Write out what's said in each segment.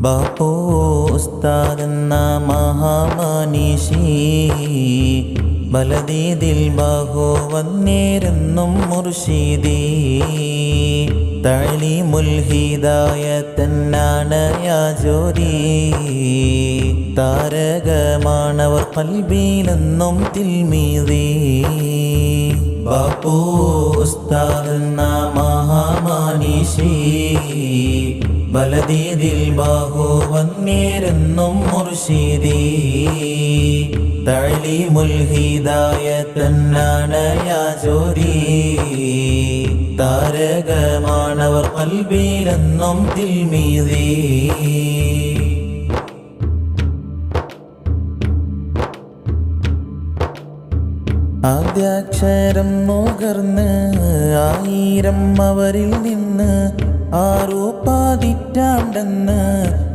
ബാപ്പു ഉസ്താദെന്ന മഹാമനീഷി ബലദീദിൽ ബാഹു വന്നേരെന്നും മുർഷിദി തഅലീമുൽ ഹിദായത്തന്നാണ് യാ ജോദി താരകമാണവർ ഖൽബിലെന്നും തിൽമീദി ബാപ്പു ഉസ്താദെന്ന മഹാമനീഷി ബലദീദിൽ ബാഹു വന്നേരെന്നും മുർഷിദി തഅലീമുൽ ഹിദായത്തന്നാണ് യാ ജോദി താരകമാണവർ ഖൽബിലെന്നും തിൽമീദി ആദ്യാക്ഷരം നുകർന്ന് ആയിരം അവരിൽ നിന്ന് ആറുപാതിറ്റാണ്ടെന്ന്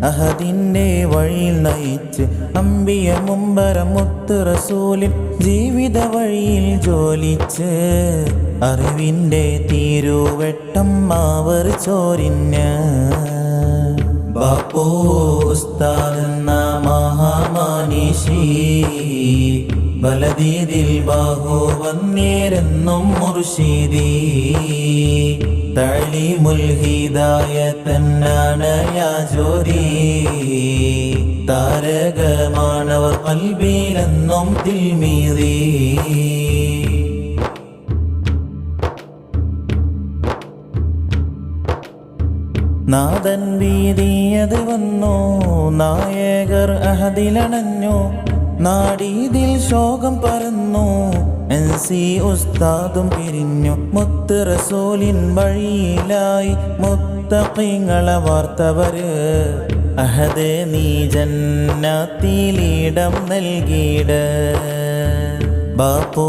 അഹദിൻ്റെ വഴിയിൽ നയിച്ച് അമ്പിയ മുമ്പരമുത്ത് റസൂലിൻ ജീവിത വഴിയിൽ ജോലിച്ച് അറിവിൻ്റെ തീരുവെട്ടം അവർ ചോരിഞ്ഞ് ബാപ്പു ഉസ്താദെന്ന മഹാമനീഷി ബലദീദിൽ ബാഹു വന്നേരെന്നും മുർഷിദി തഅലീമുൽ ഹിദായത്തന്നാണ് യാ ജോദി താരകമാണവർ ഖൽബിലെന്നും തിൽമീദി നാദൻ വീതിയത് വന്നു നായകർ അഹദിലണഞ്ഞു നാടീതിൽ ശോകം പരന്നു എൻസി ഉസ്താദും പിരിഞ്ഞു മുത്ത് റസൂലിൻ വഴിയിലായി മുത്തഖീങ്ങളെ വാർത്തവര് അഹദ് നീ ജന്നത്തിലിടം നൽകിയിട് ബാപ്പു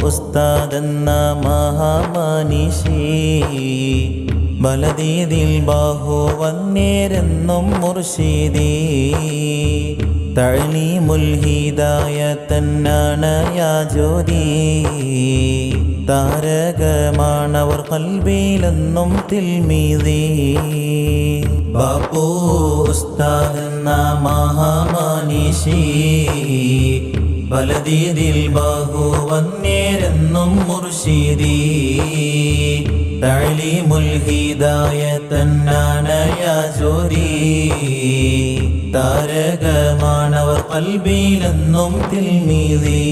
ഉസ്താദെന്ന മഹാമനീഷി ബലദീദിൽ ബാഹു വന്നേരെന്നും മുർഷിദി തഅലീമുൽ ഹിദായത്തന്നാണ് യാ ജോദി താരകമാണവർ ഖൽബിലെന്നും തിൽമീദി ബാപ്പു ഉസ്താദെന്ന മഹാമനീഷി ബലദീദിൽ ബാഹു വന്നേരെന്നും മുർഷിദി തഅലീമുൽ ഹിദായത്തന്നാണ് യാ ജോദി താരകമാണവർ ഖൽബിലെന്നും തിൽമീദി